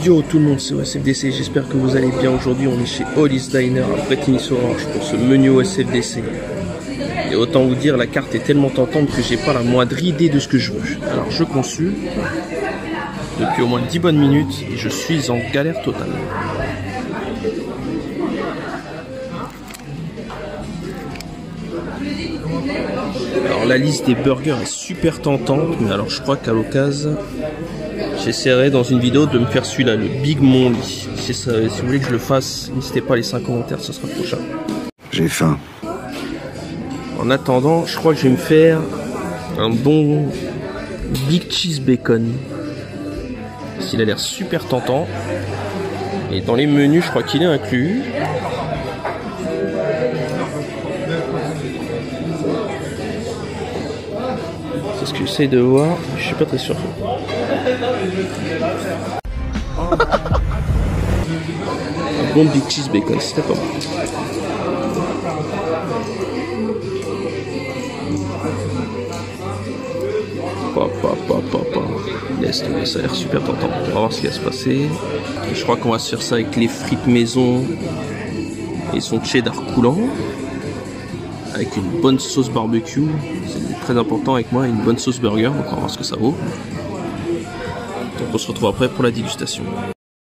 Yo tout le monde, c'est OSFDC, j'espère que vous allez bien. Aujourd'hui on est chez Hollis Diner à Brétigny-sur-Orge pour ce menu OSFDC. Et autant vous dire, la carte est tellement tentante que j'ai pas la moindre idée de ce que je veux. Alors je consulte depuis au moins 10 bonnes minutes et je suis en galère totale. Alors la liste des burgers est super tentante, mais alors je crois qu'à l'occasion j'essaierai dans une vidéo de me faire celui-là, le Big Monly. Si vous voulez que je le fasse, n'hésitez pas à laisser un commentaire, ça sera prochain. J'ai faim. En attendant, je crois que je vais me faire un bon Big Cheese Bacon. Il a l'air super tentant. Et dans les menus, je crois qu'il est inclus. C'est ce que j'essaye de voir, je suis pas très sûr. Un bon Big Cheese Bacon, c'était pas mal. Yes, ça a l'air super tentant. On va voir ce qui va se passer. Je crois qu'on va se faire ça avec les frites maison et son cheddar coulant. Avec une bonne sauce barbecue. C'est très important avec moi, une bonne sauce burger. Donc on va voir ce que ça vaut. Donc on se retrouve après pour la dégustation.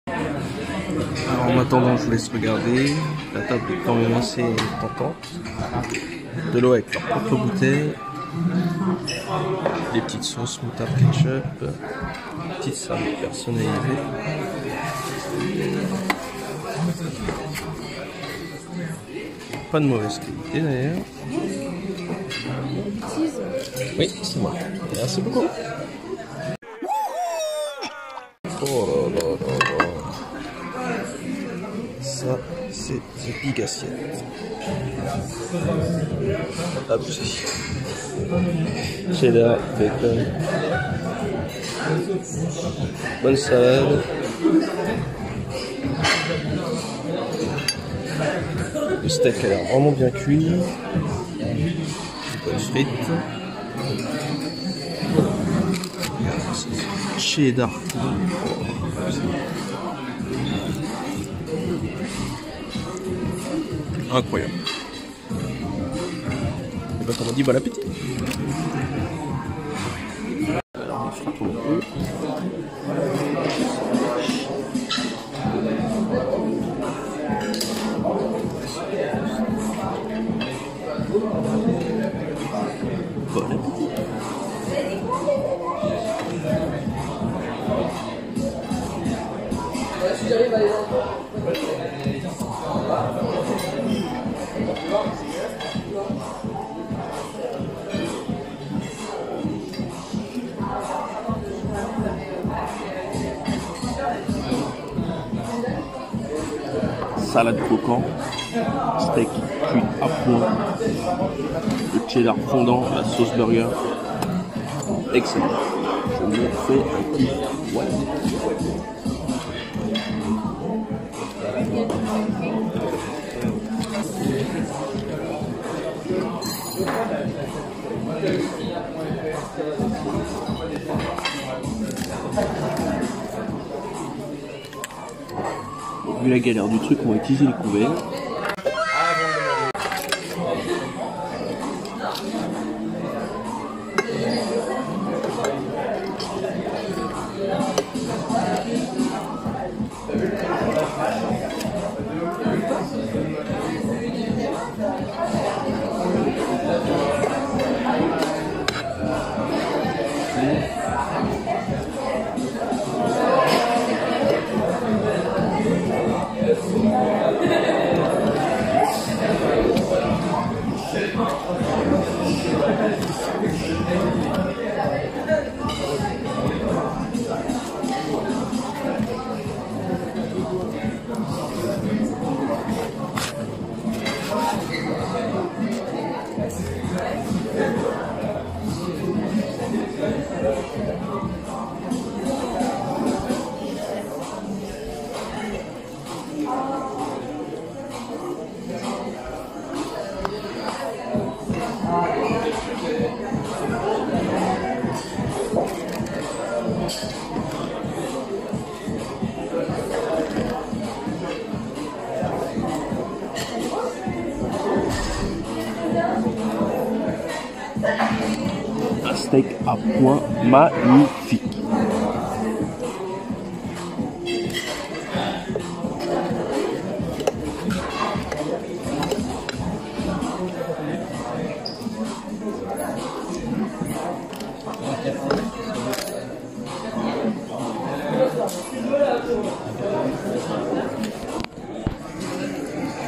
Alors en attendant, je vous laisse regarder. La table est quand même assez tentante. De l'eau avec leur propre bouteille. Des petites sauces, moutarde, ketchup, petites salades personnalisées. Pas de mauvaise qualité d'ailleurs. Oui, c'est moi. Merci beaucoup. Oh là là là là. Ça, c'est The Big Assiette. Abusé. Cheddar, bacon. Bonne salade. Le steak a l'air vraiment bien cuit. Bonne frites. Cheddar. Incroyable. Et ben, comme on dit, bon appétit. Alors, on frappe un peu. Bon appétit. Salade croquant, steak cuit à point, le cheddar fondant, la sauce burger, excellent. Je me fais un kiff. Ouais. Vu la galère du truc, on va utiliser les couverts. steak à point magnifique.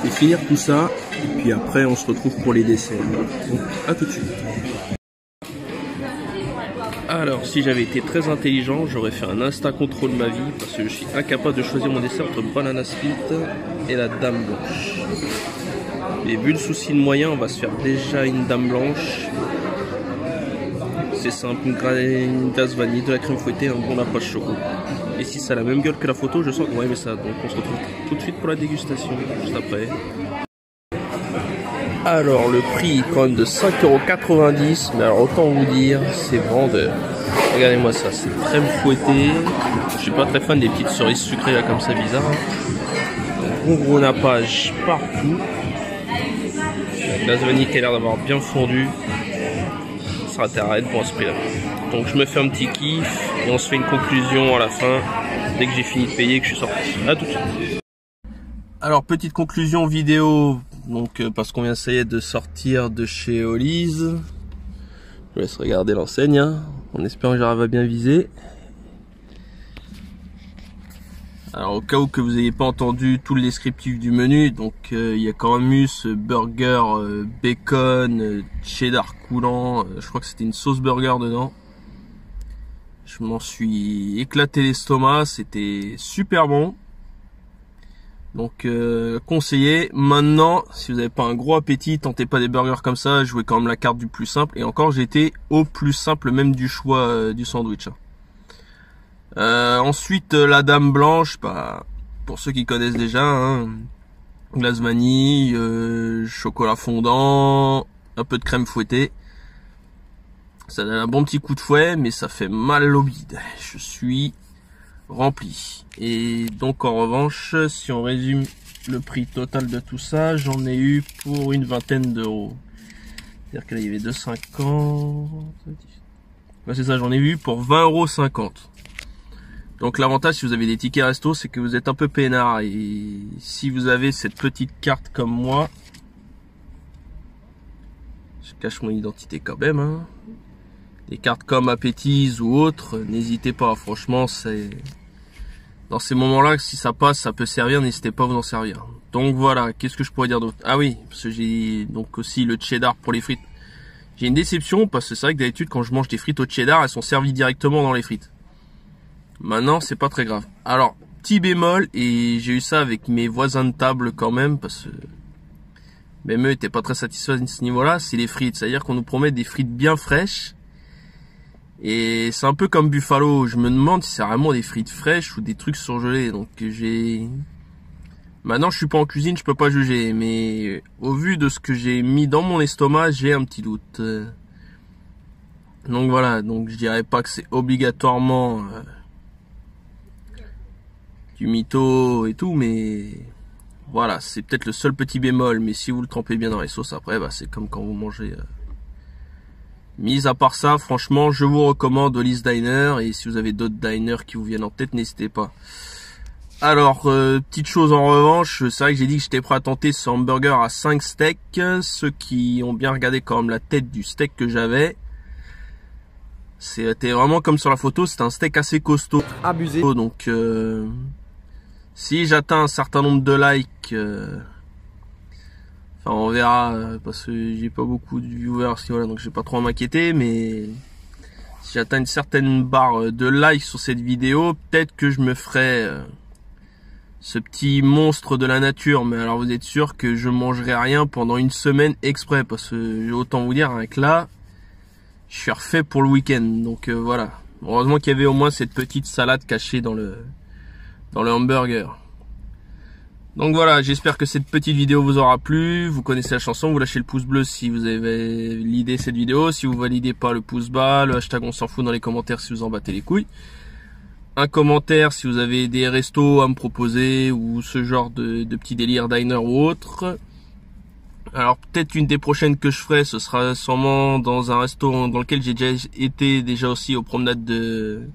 Et finir tout ça, et puis après on se retrouve pour les desserts. Donc à tout de suite. Alors si j'avais été très intelligent, j'aurais fait un instant contrôle de ma vie parce que je suis incapable de choisir mon dessert entre banana split et la dame blanche. Et vu le souci de moyens, on va se faire déjà une dame blanche. C'est simple, une glace vanille, de la crème fouettée, un bon approche choco. Et si ça a la même gueule que la photo, je sens qu'on va aimer ça. Donc on se retrouve tout de suite pour la dégustation, juste après. Alors le prix quand même de 5,90 €, mais alors autant vous dire, c'est vendeur. Regardez-moi ça, c'est crème fouettée. Je suis pas très fan des petites cerises sucrées là comme ça bizarre. Un gros nappage partout. La glace vanille qui a l'air d'avoir bien fondu. Ça sera terre raide pour ce prix là. Donc je me fais un petit kiff et on se fait une conclusion à la fin dès que j'ai fini de payer et que je suis sorti. À tout de suite. Alors petite conclusion vidéo, donc parce qu'on vient ça y est de sortir de chez Ollie's. Je vous laisse regarder l'enseigne, hein, en espérant que j'arrive à bien viser. Alors au cas où que vous n'ayez pas entendu tout le descriptif du menu, donc il y a quand même eu ce burger bacon, cheddar coulant, je crois que c'était une sauce burger dedans. Je m'en suis éclaté l'estomac, c'était super bon. Donc conseillé. Maintenant, si vous n'avez pas un gros appétit, tentez pas des burgers comme ça, jouez quand même la carte du plus simple. Et encore, j'ai été au plus simple même du choix du sandwich. Ensuite, la dame blanche, bah, pour ceux qui connaissent déjà, hein, glace vanille, chocolat fondant, un peu de crème fouettée. Ça donne un bon petit coup de fouet, mais ça fait mal au bide. Je suis rempli. Et donc en revanche, si on résume le prix total de tout ça, j'en ai eu pour une vingtaine d'euros. C'est-à-dire qu'il y avait 2,50. Ouais, c'est ça, j'en ai eu pour 20,50 €. Donc l'avantage si vous avez des tickets resto, c'est que vous êtes un peu peinard. Et si vous avez cette petite carte comme moi, je cache mon identité quand même, hein. Des cartes comme Appetiz ou autres, n'hésitez pas, franchement c'est... Dans ces moments-là, si ça passe, ça peut servir, n'hésitez pas à vous en servir. Donc voilà, qu'est-ce que je pourrais dire d'autre? Ah oui, parce que j'ai donc aussi le cheddar pour les frites. J'ai une déception, parce que c'est vrai que d'habitude, quand je mange des frites au cheddar, elles sont servies directement dans les frites. Maintenant, c'est pas très grave. Alors, petit bémol, et j'ai eu ça avec mes voisins de table quand même, parce que même eux n'étaient pas très satisfaits de ce niveau-là, c'est les frites. C'est-à-dire qu'on nous promet des frites bien fraîches, et c'est un peu comme Buffalo. Je me demande si c'est vraiment des frites fraîches ou des trucs surgelés. Donc j'ai... Maintenant je suis pas en cuisine, je peux pas juger. Mais au vu de ce que j'ai mis dans mon estomac, j'ai un petit doute. Donc voilà, donc je dirais pas que c'est obligatoirement du mytho et tout. Mais voilà, c'est peut-être le seul petit bémol. Mais si vous le trempez bien dans les sauces après, bah, c'est comme quand vous mangez... Mis à part ça, franchement, je vous recommande Ollie's Diner. Et si vous avez d'autres diners qui vous viennent en tête, n'hésitez pas. Alors, petite chose en revanche, c'est vrai que j'ai dit que j'étais prêt à tenter ce hamburger à 5 steaks. Ceux qui ont bien regardé quand même la tête du steak que j'avais, c'était vraiment comme sur la photo, c'est un steak assez costaud. Abusé. Donc, si j'atteins un certain nombre de likes... Enfin, on verra, parce que j'ai pas beaucoup de viewers, voilà, donc je vais pas trop m'inquiéter, mais si j'atteins une certaine barre de likes sur cette vidéo, peut-être que je me ferai ce petit monstre de la nature. Mais alors vous êtes sûr que je mangerai rien pendant une semaine exprès, parce que autant vous dire hein, que là, je suis refait pour le week-end. Donc voilà, heureusement qu'il y avait au moins cette petite salade cachée dans le hamburger. Donc voilà, j'espère que cette petite vidéo vous aura plu. Vous connaissez la chanson, vous lâchez le pouce bleu si vous avez l'idée cette vidéo. Si vous validez pas, le pouce bas, le hashtag on s'en fout dans les commentaires si vous en battez les couilles. Un commentaire si vous avez des restos à me proposer ou ce genre de petits délires diner ou autre. Alors peut-être une des prochaines que je ferai, ce sera sûrement dans un resto dans lequel j'ai déjà été aussi aux promenades de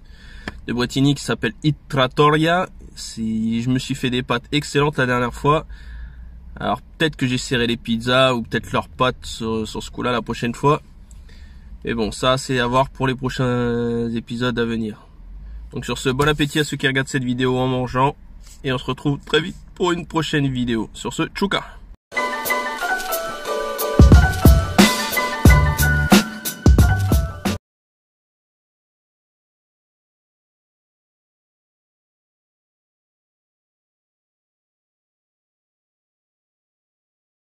Bretigny, qui s'appelle It Trattoria. Je me suis fait des pâtes excellentes la dernière fois. Alors peut-être que j'essaierai les pizzas ou peut-être leurs pâtes sur ce coup-là la prochaine fois. Mais bon, ça c'est à voir pour les prochains épisodes à venir. Donc sur ce, bon appétit à ceux qui regardent cette vidéo en mangeant. Et on se retrouve très vite pour une prochaine vidéo. Sur ce, tchouka!